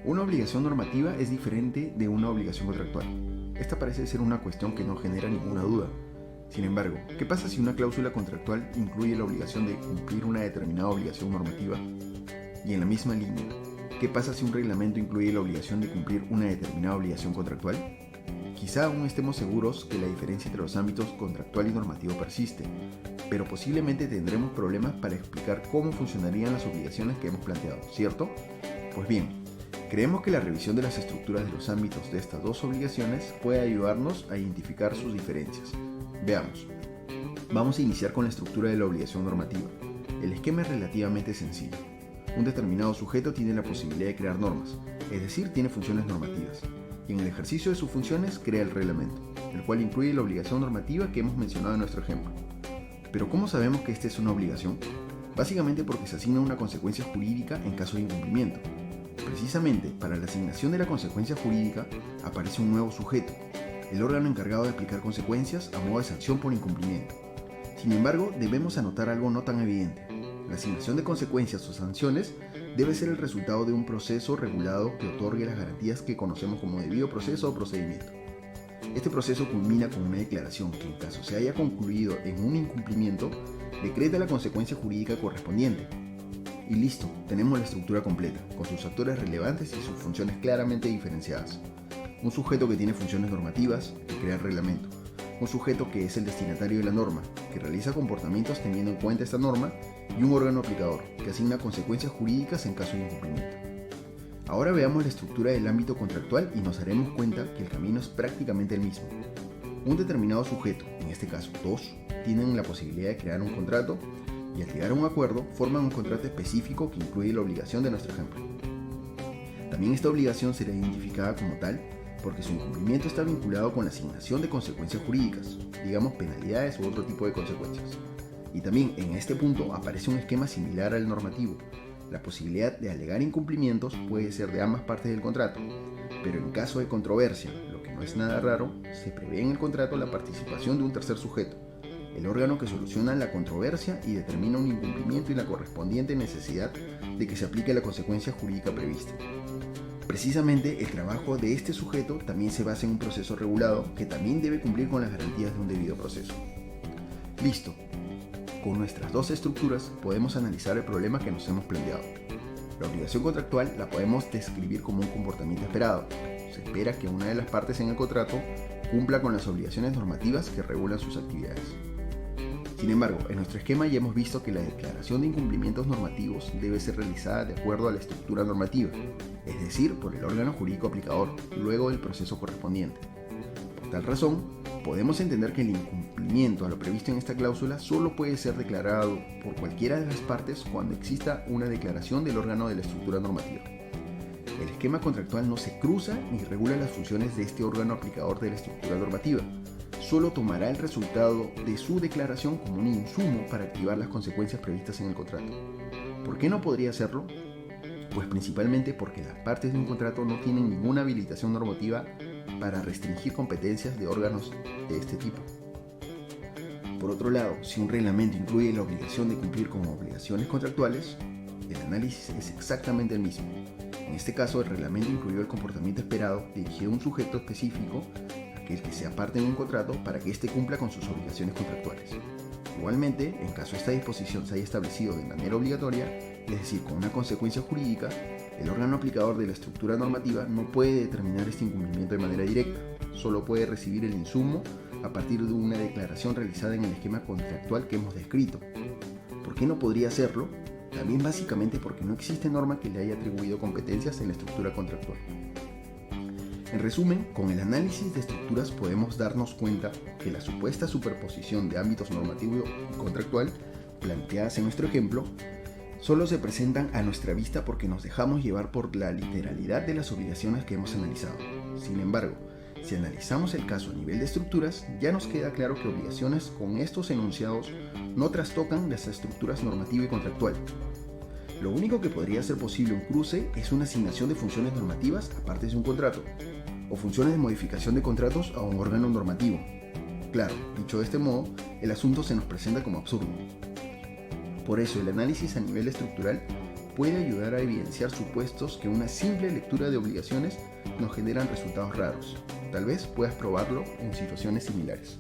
Una obligación normativa es diferente de una obligación contractual. Esta parece ser una cuestión que no genera ninguna duda. Sin embargo, ¿qué pasa si una cláusula contractual incluye la obligación de cumplir una determinada obligación normativa? Y en la misma línea, ¿qué pasa si un reglamento incluye la obligación de cumplir una determinada obligación contractual? Quizá aún estemos seguros que la diferencia entre los ámbitos contractual y normativo persiste, pero posiblemente tendremos problemas para explicar cómo funcionarían las obligaciones que hemos planteado, ¿cierto? Pues bien, creemos que la revisión de las estructuras de los ámbitos de estas dos obligaciones puede ayudarnos a identificar sus diferencias. Veamos. Vamos a iniciar con la estructura de la obligación normativa. El esquema es relativamente sencillo. Un determinado sujeto tiene la posibilidad de crear normas, es decir, tiene funciones normativas, y en el ejercicio de sus funciones crea el reglamento, el cual incluye la obligación normativa que hemos mencionado en nuestro ejemplo. Pero ¿cómo sabemos que esta es una obligación? Básicamente porque se asigna una consecuencia jurídica en caso de incumplimiento. Precisamente para la asignación de la consecuencia jurídica aparece un nuevo sujeto, el órgano encargado de aplicar consecuencias a modo de sanción por incumplimiento. Sin embargo, debemos anotar algo no tan evidente. La asignación de consecuencias o sanciones debe ser el resultado de un proceso regulado que otorgue las garantías que conocemos como debido proceso o procedimiento. Este proceso culmina con una declaración que, en caso se haya concluido en un incumplimiento, decreta la consecuencia jurídica correspondiente. Y listo, tenemos la estructura completa, con sus actores relevantes y sus funciones claramente diferenciadas. Un sujeto que tiene funciones normativas, que crea el reglamento. Un sujeto que es el destinatario de la norma, que realiza comportamientos teniendo en cuenta esta norma, y un órgano aplicador, que asigna consecuencias jurídicas en caso de incumplimiento. Ahora veamos la estructura del ámbito contractual y nos daremos cuenta que el camino es prácticamente el mismo. Un determinado sujeto, en este caso dos, tienen la posibilidad de crear un contrato y al llegar a un acuerdo forman un contrato específico que incluye la obligación de nuestro ejemplo. También esta obligación será identificada como tal porque su incumplimiento está vinculado con la asignación de consecuencias jurídicas, digamos penalidades u otro tipo de consecuencias. Y también en este punto aparece un esquema similar al normativo. La posibilidad de alegar incumplimientos puede ser de ambas partes del contrato, pero en caso de controversia, lo que no es nada raro, se prevé en el contrato la participación de un tercer sujeto, el órgano que soluciona la controversia y determina un incumplimiento y la correspondiente necesidad de que se aplique la consecuencia jurídica prevista. Precisamente el trabajo de este sujeto también se basa en un proceso regulado que también debe cumplir con las garantías de un debido proceso. Listo. Con nuestras dos estructuras podemos analizar el problema que nos hemos planteado. La obligación contractual la podemos describir como un comportamiento esperado. Se espera que una de las partes en el contrato cumpla con las obligaciones normativas que regulan sus actividades. Sin embargo, en nuestro esquema ya hemos visto que la declaración de incumplimientos normativos debe ser realizada de acuerdo a la estructura normativa, es decir, por el órgano jurídico aplicador, luego del proceso correspondiente. Por tal razón, podemos entender que el incumplimiento a lo previsto en esta cláusula solo puede ser declarado por cualquiera de las partes cuando exista una declaración del órgano de la estructura normativa. El esquema contractual no se cruza ni regula las funciones de este órgano aplicador de la estructura normativa. Solo tomará el resultado de su declaración como un insumo para activar las consecuencias previstas en el contrato. ¿Por qué no podría hacerlo? Pues principalmente porque las partes de un contrato no tienen ninguna habilitación normativa para restringir competencias de órganos de este tipo. Por otro lado, si un reglamento incluye la obligación de cumplir con obligaciones contractuales, el análisis es exactamente el mismo. En este caso, el reglamento incluyó el comportamiento esperado dirigido a un sujeto específico, aquel que sea parte de un contrato, para que éste cumpla con sus obligaciones contractuales. Igualmente, en caso esta disposición se haya establecido de manera obligatoria, es decir, con una consecuencia jurídica, el órgano aplicador de la estructura normativa no puede determinar este incumplimiento de manera directa, solo puede recibir el insumo a partir de una declaración realizada en el esquema contractual que hemos descrito. ¿Por qué no podría hacerlo? También básicamente porque no existe norma que le haya atribuido competencias en la estructura contractual. En resumen, con el análisis de estructuras podemos darnos cuenta que la supuesta superposición de ámbitos normativo y contractual planteadas en nuestro ejemplo solo se presentan a nuestra vista porque nos dejamos llevar por la literalidad de las obligaciones que hemos analizado. Sin embargo, si analizamos el caso a nivel de estructuras, ya nos queda claro que obligaciones con estos enunciados no trastocan las estructuras normativa y contractual. Lo único que podría ser posible un cruce es una asignación de funciones normativas a partes de un contrato, o funciones de modificación de contratos a un órgano normativo. Claro, dicho de este modo, el asunto se nos presenta como absurdo. Por eso, el análisis a nivel estructural puede ayudar a evidenciar supuestos que una simple lectura de obligaciones nos generan resultados raros. Tal vez puedas probarlo en situaciones similares.